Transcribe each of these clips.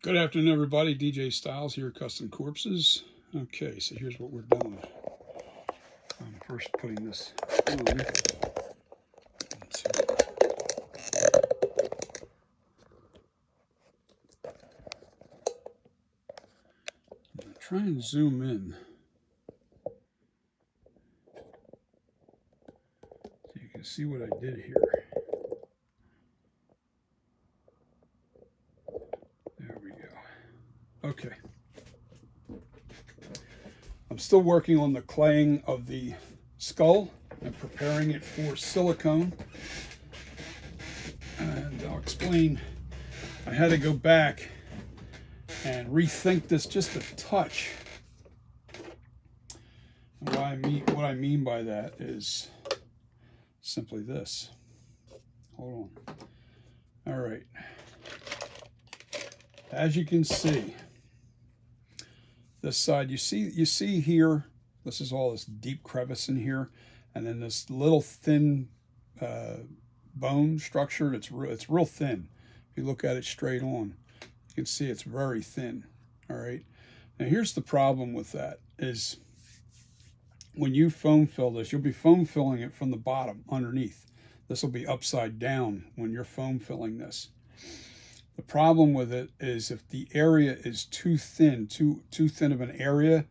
Good afternoon, everybody. DJ Styles here, Custom Corpses. Okay, so here's what we're doing. I'm first putting this on. I'm going to try and zoom in so you can see what I did here. There we go. Okay. I'm still working on the claying of the skull and preparing it for silicone. And I'll explain. I had to go back and rethink this just a touch. And what I mean by that is simply this. Hold on. All right. As you can see, this side, you see here, this is all this deep crevice in here, and then this little thin bone structure. It's real thin. If you look at it straight on, you can see it's very thin. All right. Now here's the problem with that is when you foam fill this, you'll be foam filling it from the bottom underneath. This will be upside down when you're foam filling this. The problem with it is if the area is too thin of an area,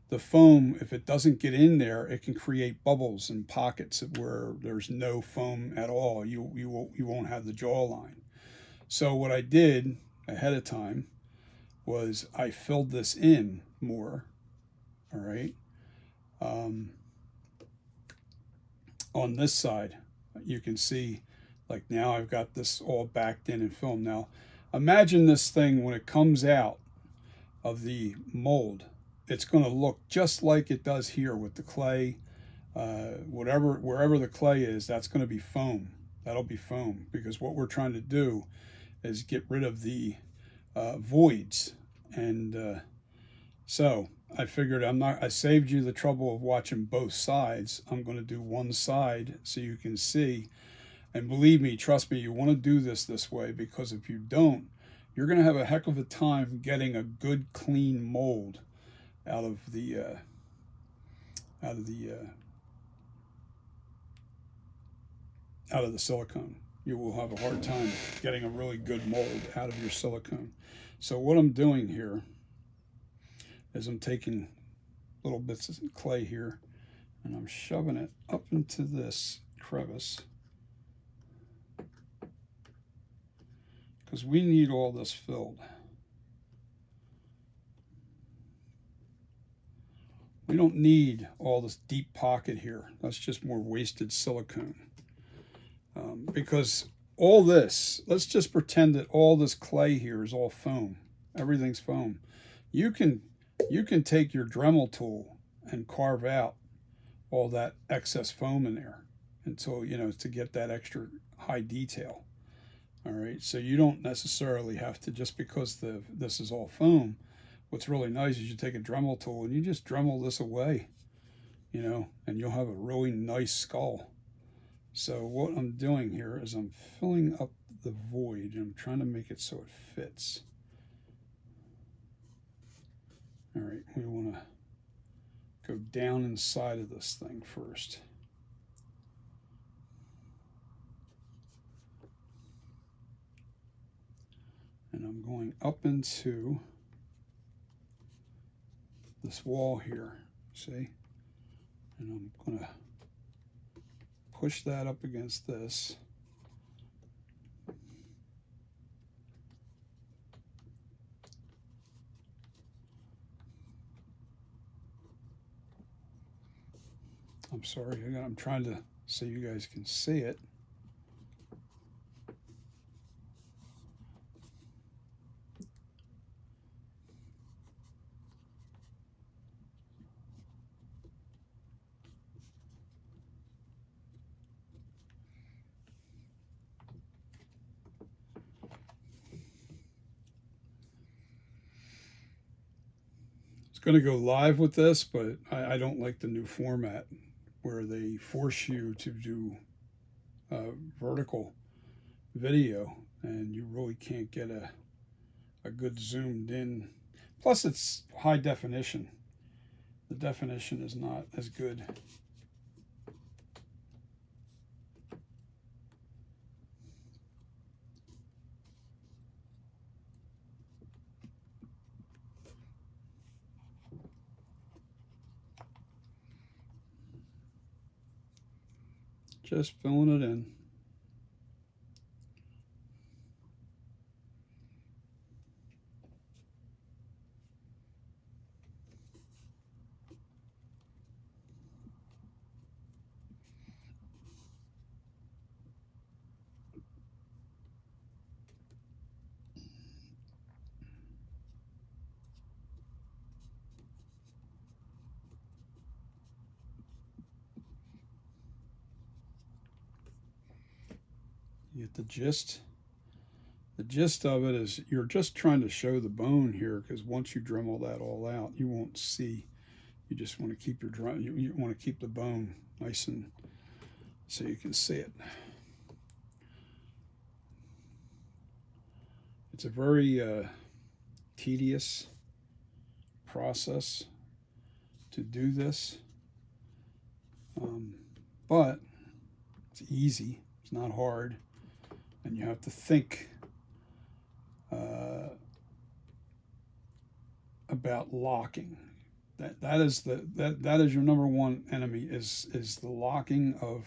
the foam, if it doesn't get in there, it can create bubbles and pockets where there's no foam at all. You won't have the jawline. So what I did ahead of time was I filled this in more. All right. On this side, you can see, like now I've got this all backed in and filmed. Now, imagine this thing when it comes out of the mold, it's going to look just like it does here with the clay. Wherever the clay is, that's going to be foam. That'll be foam because what we're trying to do is get rid of the voids. And so I figured I saved you the trouble of watching both sides. I'm going to do one side so you can see. And believe me, trust me, you want to do this way because if you don't, you're going to have a heck of a time getting a good clean mold out of the silicone. You will have a hard time getting a really good mold out of your silicone. So what I'm doing here is I'm taking little bits of clay here and I'm shoving it up into this crevice because we need all this filled. We don't need all this deep pocket here. That's just more wasted silicone. Because all this, let's just pretend that all this clay here is all foam. Everything's foam. You can take your Dremel tool and carve out all that excess foam in there until, to get that extra high detail. All right, so you don't necessarily have to, just because this is all foam. What's really nice is you take a Dremel tool and you just Dremel this away, and you'll have a really nice skull. So what I'm doing here is I'm filling up the void and I'm trying to make it so it fits. All right, we want to go down inside of this thing first. And I'm going up into this wall here, see? And I'm going to push that up against this. I'm sorry, I'm trying to so you guys can see it. Going to go live with this, but I don't like the new format where they force you to do vertical video and you really can't get a a good zoomed in. Plus, it's high definition. The definition is not as good. Just filling it in. You get the gist. The gist of it is you're just trying to show the bone here, because once you Dremel that all out, you won't see. You just want to keep your you want to keep the bone nice and so you can see it. It's a very tedious process to do this, but it's easy. It's not hard, and you have to think about locking. That is your number one enemy is the locking of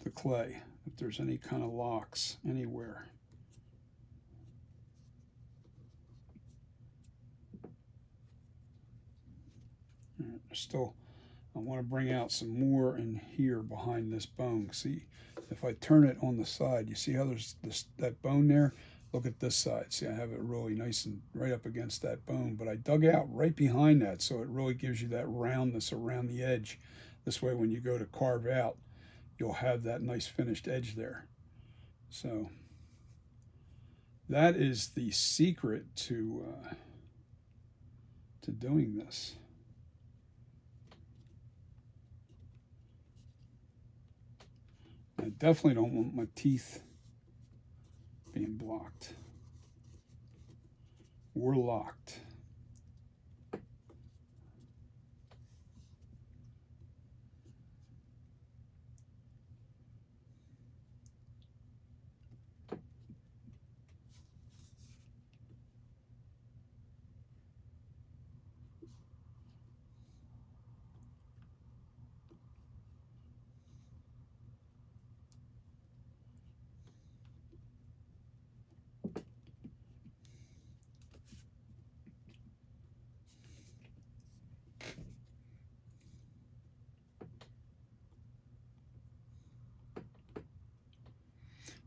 the clay. If there's any kind of locks anywhere. Still, I want to bring out some more in here behind this bone. See, if I turn it on the side, you see how there's that bone there? Look at this side. See, I have it really nice and right up against that bone, but I dug out right behind that, so it really gives you that roundness around the edge. This way, when you go to carve out, you'll have that nice finished edge there. So that is the secret to doing this. I definitely don't want my teeth being blocked or locked.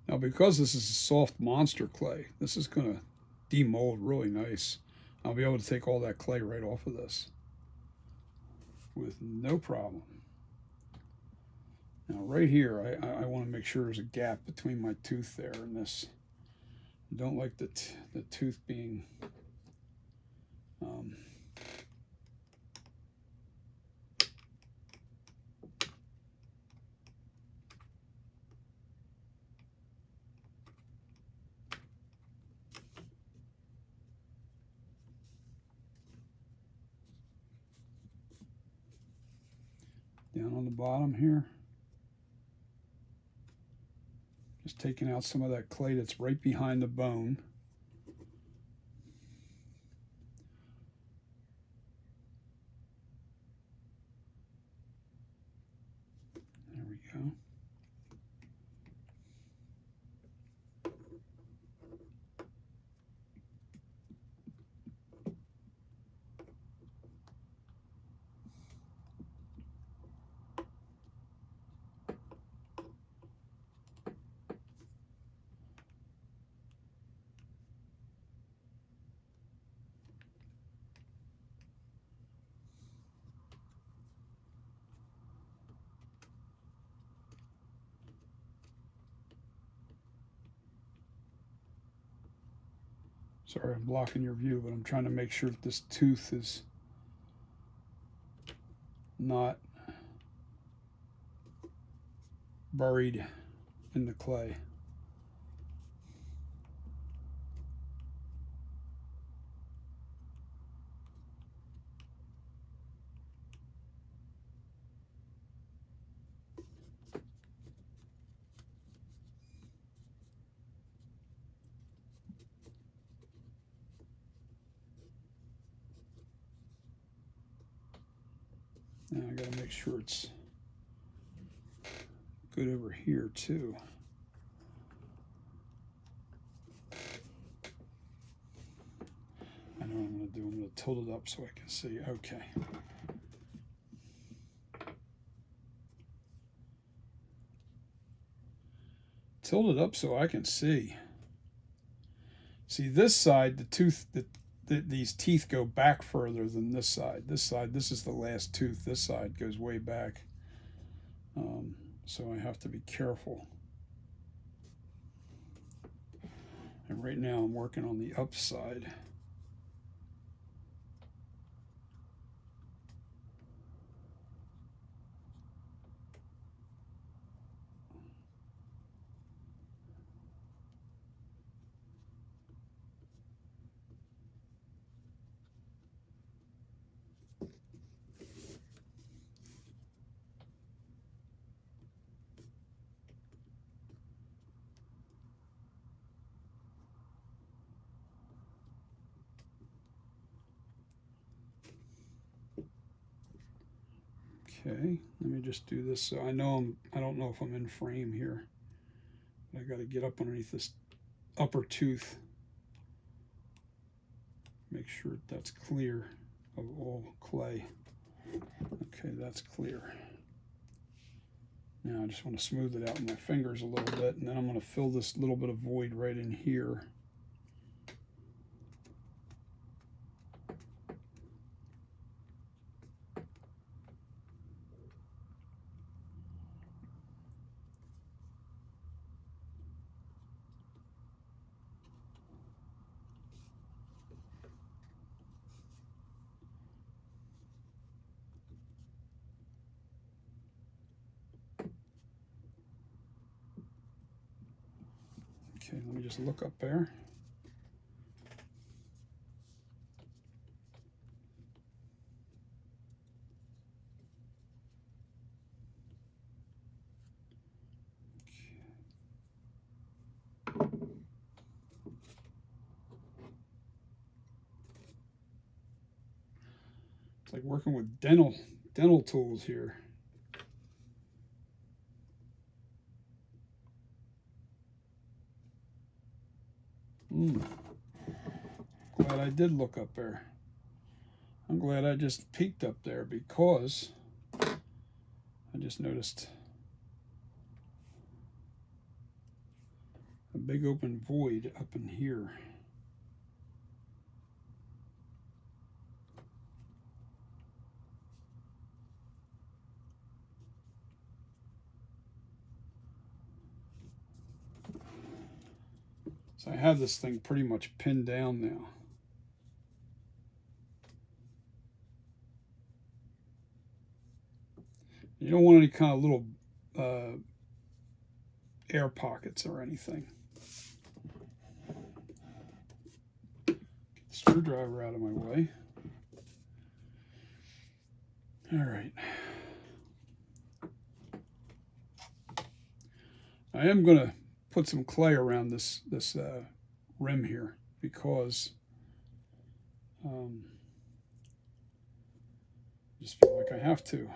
Now, because this is a soft monster clay, this is going to demold really nice. I'll be able to take all that clay right off of this with no problem. Now, right here, I want to make sure there's a gap between my tooth there and this. I don't like the tooth being down on the bottom here. Just taking out some of that clay that's right behind the bone. There we go. Sorry, I'm blocking your view, but I'm trying to make sure that this tooth is not buried in the clay. Now I got to make sure it's good over here too. I know what I'm going to do. I'm going to tilt it up so I can see. Okay. Tilt it up so I can see. See this side, the tooth, these teeth go back further than this side. This is the last tooth. This side goes way back. So I have to be careful. And right now I'm working on the upside. Okay, let me just do this so I know I don't know if I'm in frame here. I got to get up underneath this upper tooth. Make sure that's clear of all clay. Okay, that's clear. Now I just want to smooth it out with my fingers a little bit, and then I'm going to fill this little bit of void right in here. Okay, let me just look up there. It's like working with dental tools here. Glad I did look up there. I'm glad I just peeked up there because I just noticed a big open void up in here. So I have this thing pretty much pinned down now. You don't want any kind of little air pockets or anything. Get the screwdriver out of my way. All right. I am going to put some clay around this rim here because I just feel like I have to.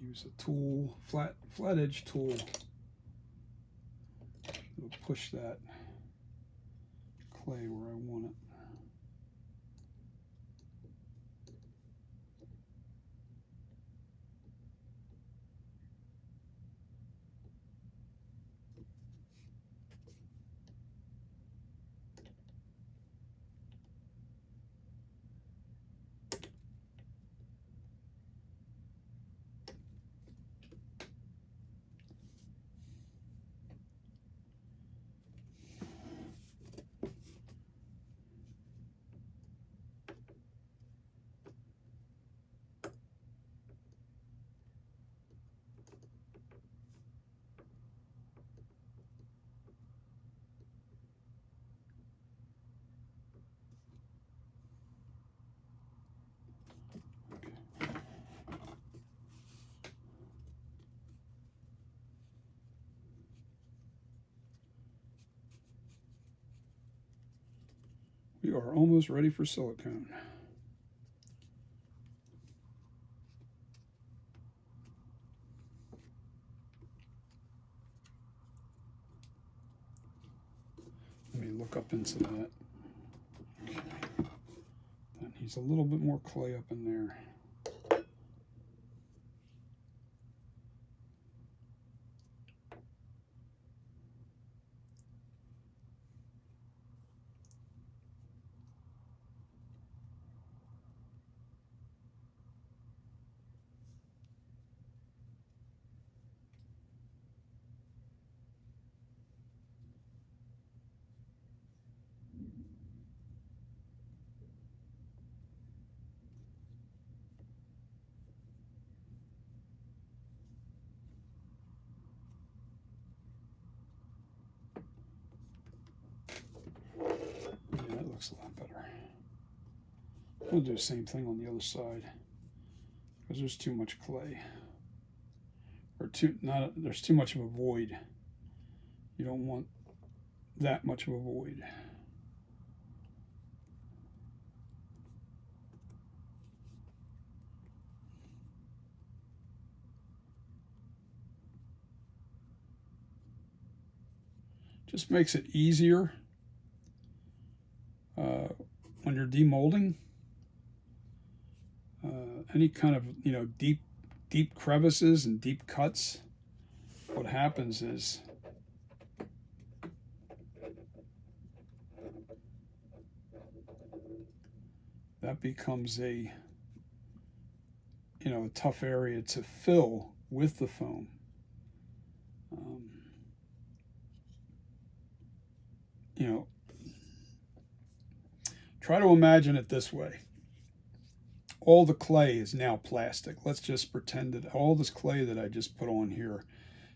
Use a tool, flat edge tool. It'll push that clay where I want it. We are almost ready for silicone. Let me look up into that. Okay. That needs a little bit more clay up in there. Yeah, that looks a lot better. We'll do the same thing on the other side because there's too much clay, or there's too much of a void. You don't want that much of a void. Just makes it easier when you're demolding. Any kind of deep crevices and deep cuts. What happens is that becomes a tough area to fill with the foam. Try to imagine it this way. All the clay is now plastic. Let's just pretend that all this clay that I just put on here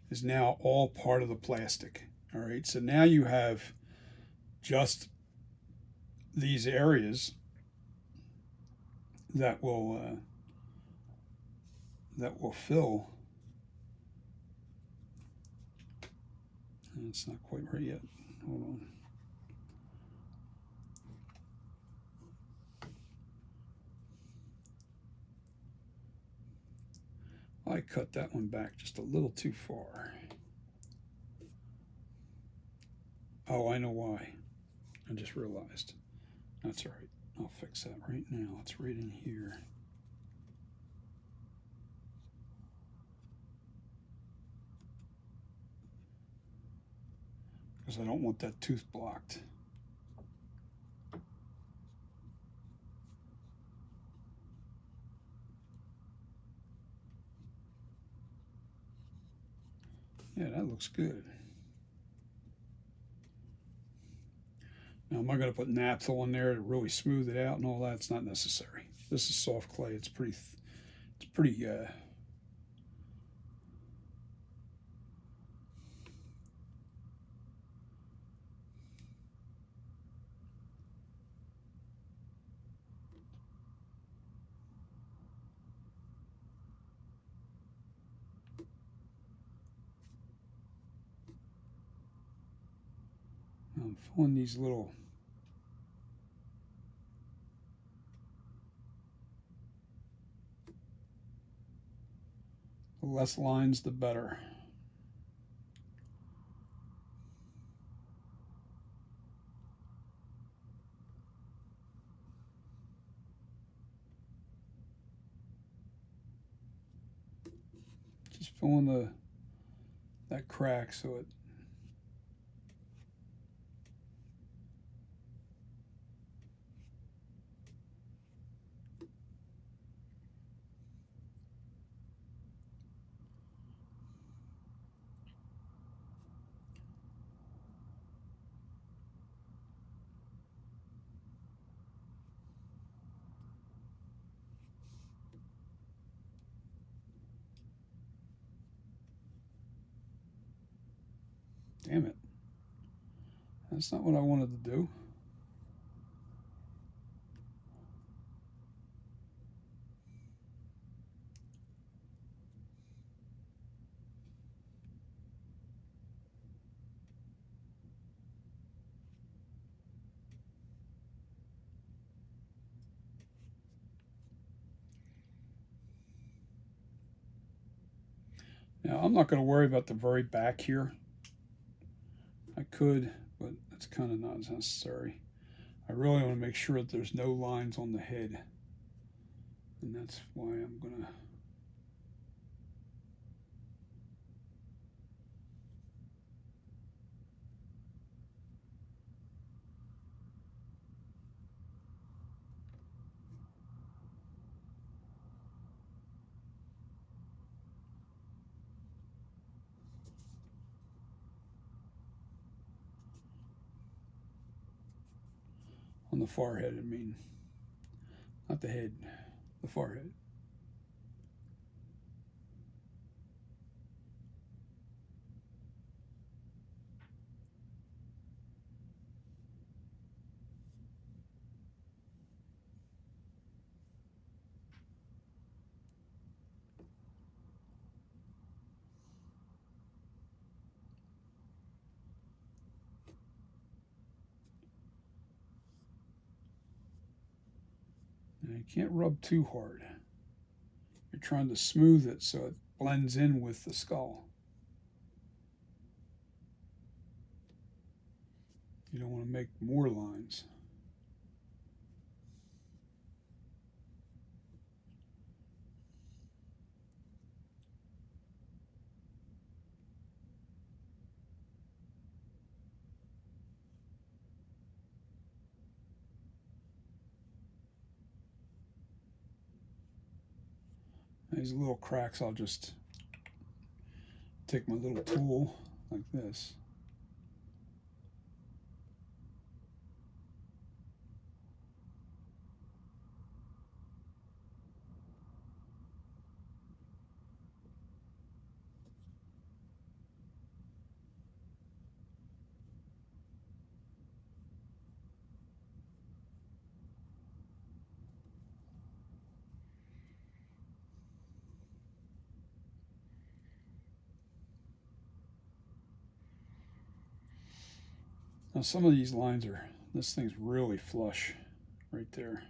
is now all part of the plastic. All right, so now you have just these areas that will fill. It's not quite right yet. Hold on. I cut that one back just a little too far. Oh, I know why. I just realized. That's all right. I'll fix that right now. It's right in here. Because I don't want that tooth blocked. Yeah, that looks good. Now, am I going to put naphtha in there to really smooth it out and all that? It's not necessary. This is soft clay. It's pretty I'm filling these little the less lines the better. Just filling that crack so it damn it. That's not what I wanted to do. Now, I'm not going to worry about the very back here. I could, but it's kind of not necessary. I really want to make sure that there's no lines on the head. And that's why I'm going to on the forehead, I mean, not the head, the forehead. And you can't rub too hard. You're trying to smooth it so it blends in with the skull. You don't want to make more lines. These little cracks, I'll just take my little tool like this. Now some of these lines are, this thing's really flush right there.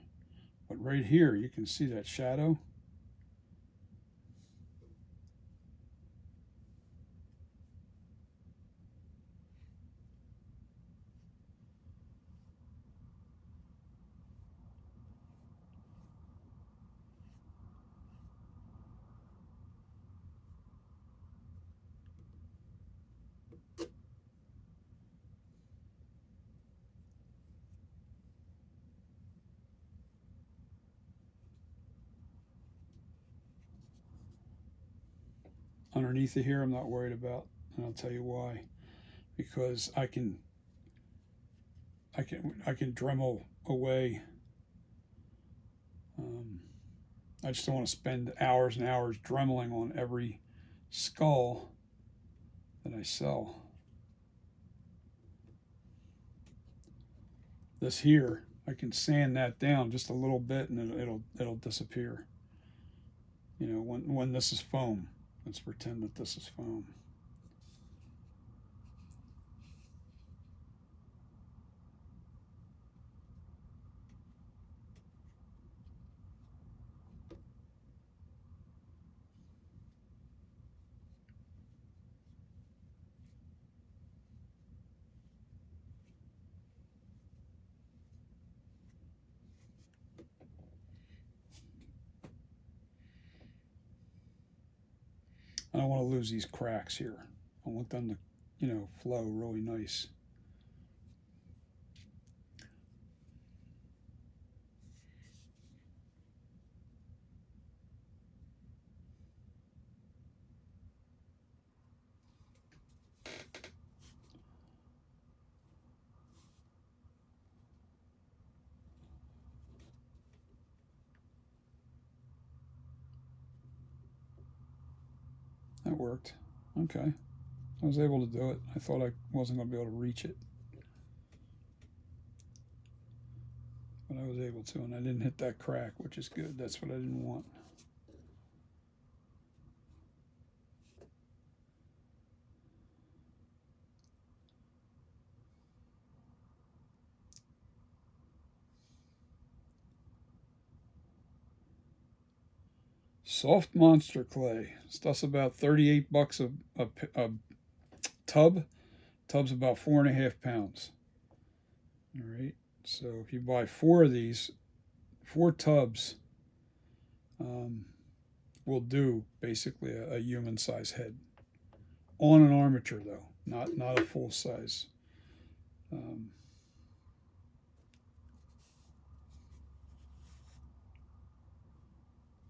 But right here, you can see that shadow. Underneath it here, I'm not worried about, and I'll tell you why. Because I can Dremel away. I just don't want to spend hours and hours dremeling on every skull that I sell. This here, I can sand that down just a little bit, and it'll disappear. You know, when this is foam. Let's pretend that this is foam. I don't want to lose these cracks here. I want them to, you know, flow really nice. That worked. Okay. I was able to do it. I thought I wasn't going to be able to reach it. But I was able to, and I didn't hit that crack, which is good. That's what I didn't want. Soft monster clay. Stuff's about 38 bucks a tub. Tub's about 4.5 pounds. All right. So if you buy 4 of these, 4 tubs will do basically a human size head on an armature, though, not a full size.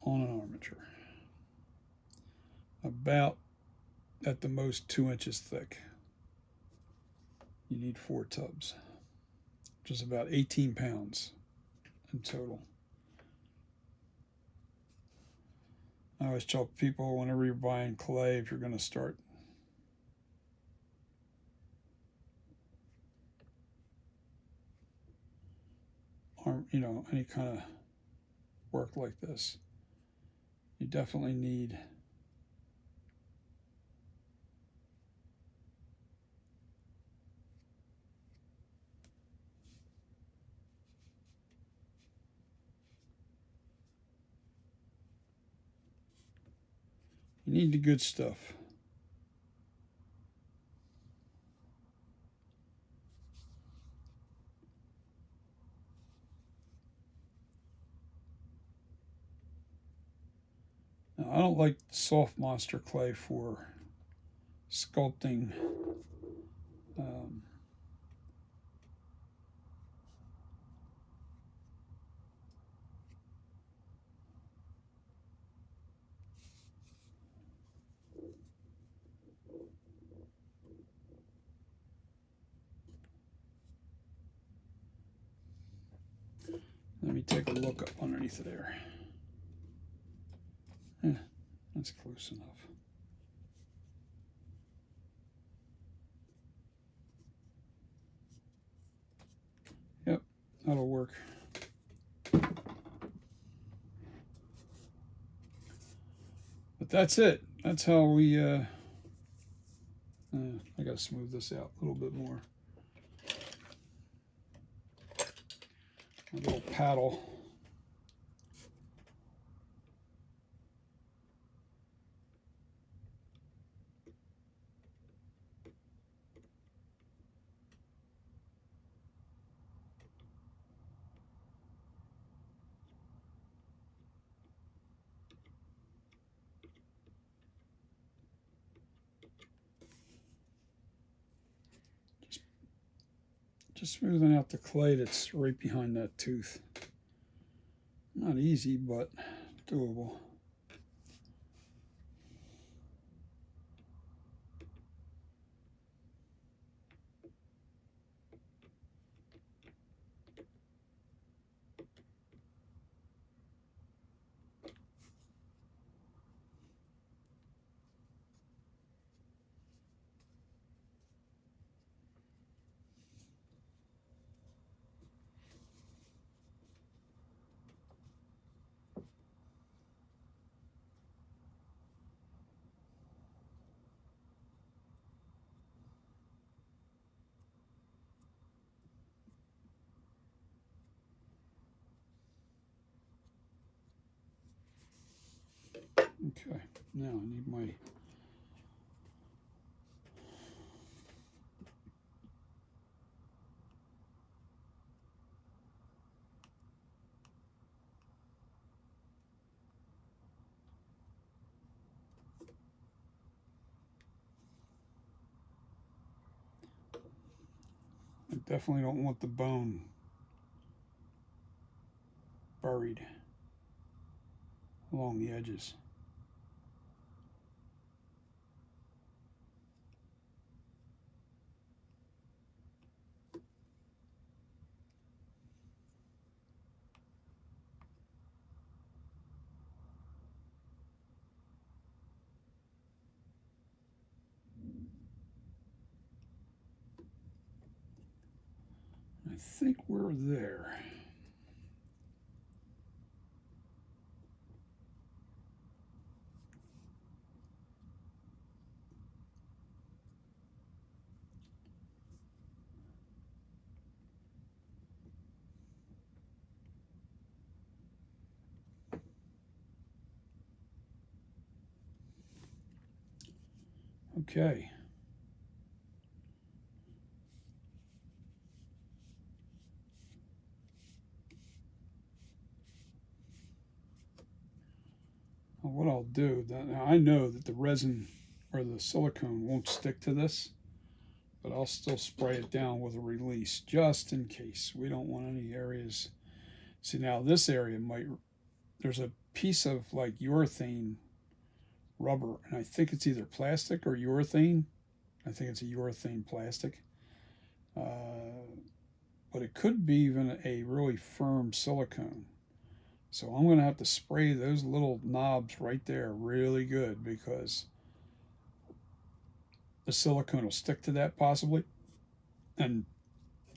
On an armature, about at the most 2 inches thick. You need 4 tubs, which is about 18 pounds in total. I always tell people, whenever you're buying clay, if you're going to start any kind of work like this, you definitely need the good stuff. Now, I don't like soft monster clay for sculpting let me take a look up underneath there. That's close enough. Yep, that'll work. But that's it. That's how we, I gotta smooth this out a little bit more. A little paddle. Just smoothing out the clay that's right behind that tooth. Not easy, but doable. Okay, now I need my I definitely don't want the bone buried along the edges. I think we're there. Okay. Well, what I'll do, now I know that the resin or the silicone won't stick to this, but I'll still spray it down with a release just in case. We don't want any areas. See, now this area might, there's a piece of like urethane rubber, and I think it's either plastic or urethane. I think it's a urethane plastic. But it could be even a really firm silicone. So I'm going to have to spray those little knobs right there really good because the silicone will stick to that possibly and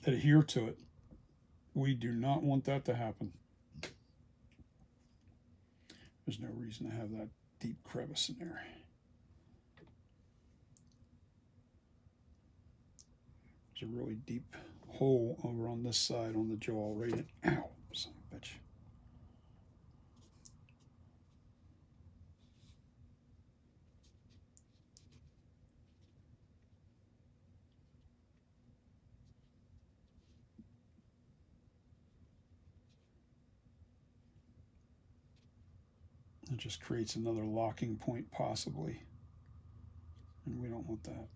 adhere to it. We do not want that to happen. There's no reason to have that deep crevice in there. There's a really deep hole over on this side on the jaw right in. Ow, son of a bitch. It just creates another locking point possibly, and we don't want that.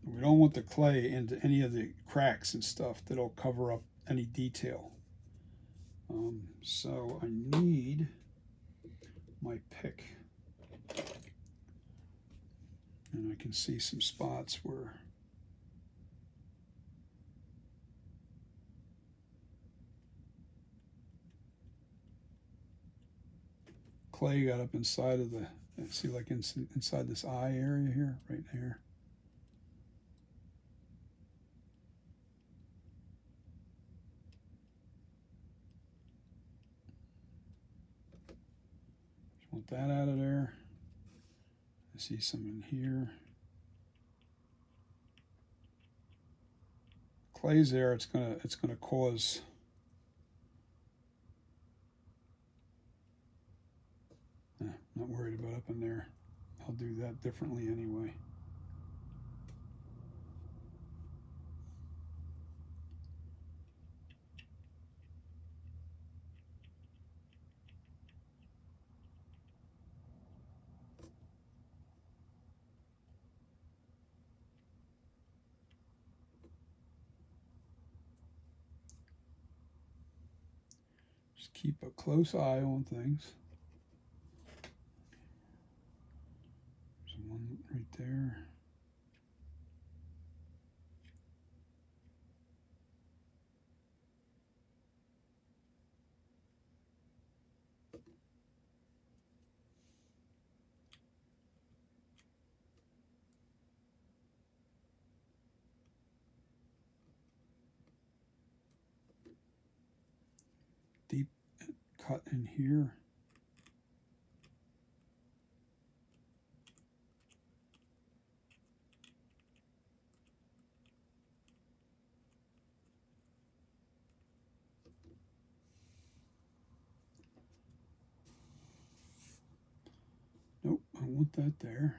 We don't want the clay into any of the cracks and stuff that'll cover up any detail. So I need my pick, and I can see some spots where clay got up inside of the, see, like inside this eye area here, right here. Just want that out of there. I see some in here. Clay's there, it's gonna cause not worried about up in there. I'll do that differently anyway. Just keep a close eye on things. There's one right there. Deep cut in here. Nope, I want that there.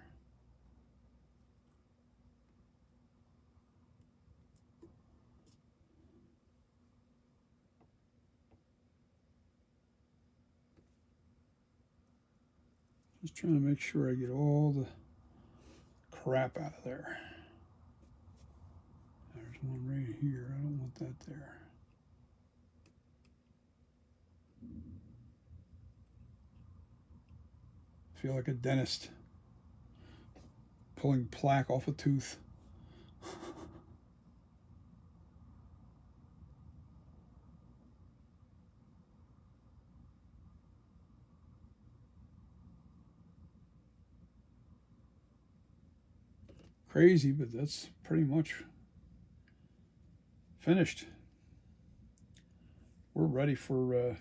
Just trying to make sure I get all the crap out of there. There's one right here. I don't want that there. I feel like a dentist pulling plaque off a tooth. Crazy, but that's pretty much finished. We're ready for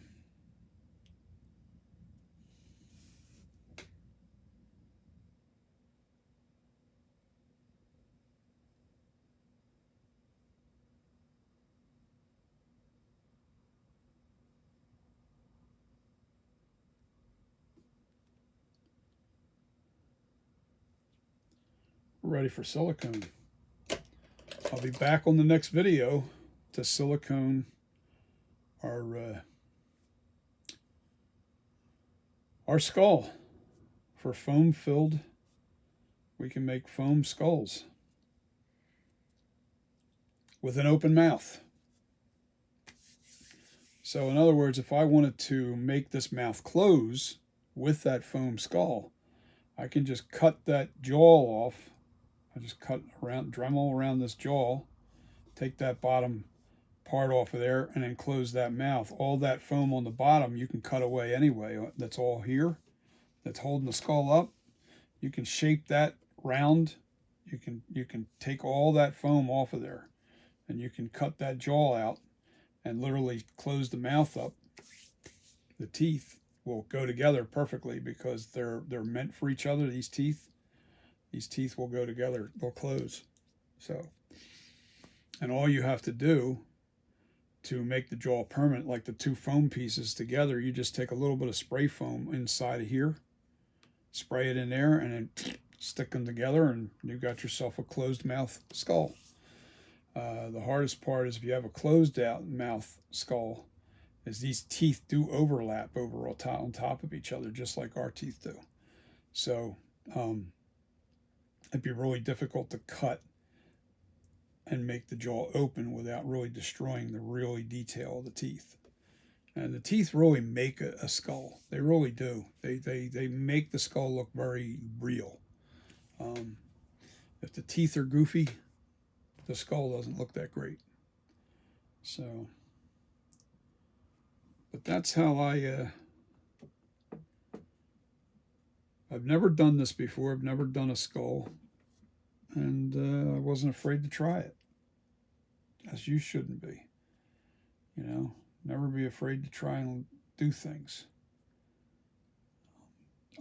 ready for silicone. I'll be back on the next video to silicone our skull. For foam filled, we can make foam skulls with an open mouth. So in other words, if I wanted to make this mouth close with that foam skull, I can just cut that jaw off. I just cut around, Dremel around this jaw, take that bottom part off of there, and then close that mouth. All that foam on the bottom you can cut away anyway. That's all here. That's holding the skull up. You can shape that round. You can take all that foam off of there, and you can cut that jaw out and literally close the mouth up. The teeth will go together perfectly because they're meant for each other. These teeth will go together. They'll close. So, and all you have to do to make the jaw permanent, like the two foam pieces together, you just take a little bit of spray foam inside of here, spray it in there, and then stick them together, and you got yourself a closed mouth skull. The hardest part is if you have a closed out mouth skull, is these teeth do overlap over on top of each other, just like our teeth do. So it'd be really difficult to cut and make the jaw open without really destroying the really detail of the teeth. And the teeth really make a skull. They really do. They make the skull look very real. If the teeth are goofy, the skull doesn't look that great. So, but that's how I've never done this before. I've never done a skull, and I wasn't afraid to try it, as you shouldn't be. You know, never be afraid to try and do things.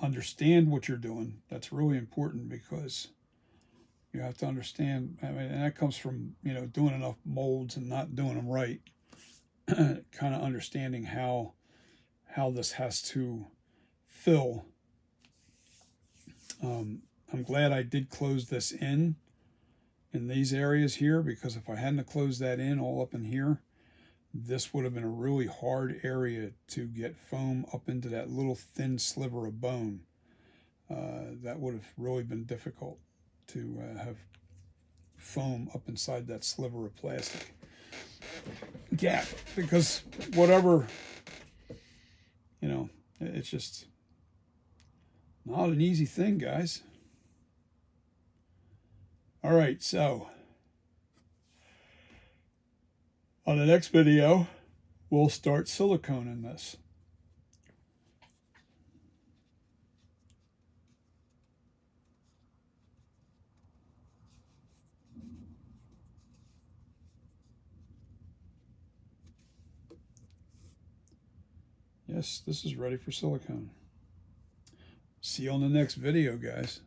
Understand what you're doing. That's really important, because you have to understand. I mean, and that comes from, you know, doing enough molds and not doing them right. Kind of understanding how this has to fill. I'm glad I did close this in these areas here, because if I hadn't closed that in all up in here, this would have been a really hard area to get foam up into that little thin sliver of bone. That would have really been difficult to have foam up inside that sliver of plastic gap, because whatever, you know, it's just not an easy thing, guys. All right, so on the next video, we'll start silicone in this. Yes, this is ready for silicone. See you on the next video, guys.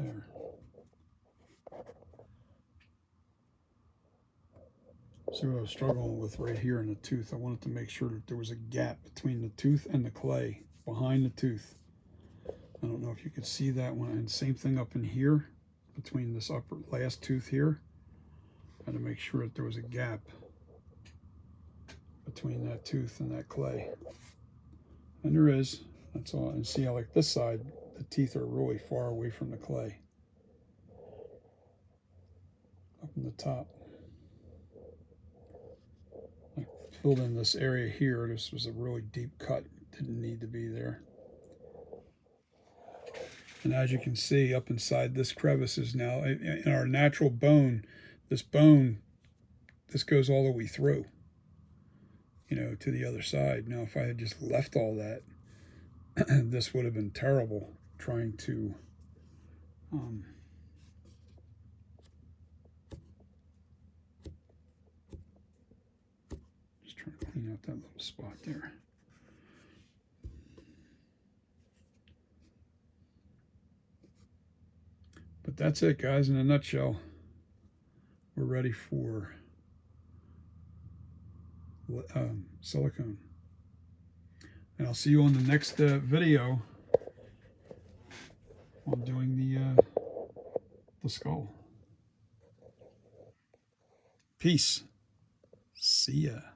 There. See what I was struggling with right here in the tooth. I wanted to make sure that there was a gap between the tooth and the clay behind the tooth. I don't know if you could see that one. And same thing up in here between this upper last tooth here. I had to make sure that there was a gap between that tooth and that clay. And there is. That's all. And see how, like this side, the teeth are really far away from the clay. Up in the top. I filled in this area here. This was a really deep cut. Didn't need to be there. And as you can see, up inside this crevice is now, in our natural bone, this goes all the way through, you know, to the other side. Now, if I had just left all that, this would have been terrible trying to just trying to clean out that little spot there. But that's it, guys, in a nutshell. We're ready for silicone. And I'll see you on the next video on doing the skull. Peace. See ya.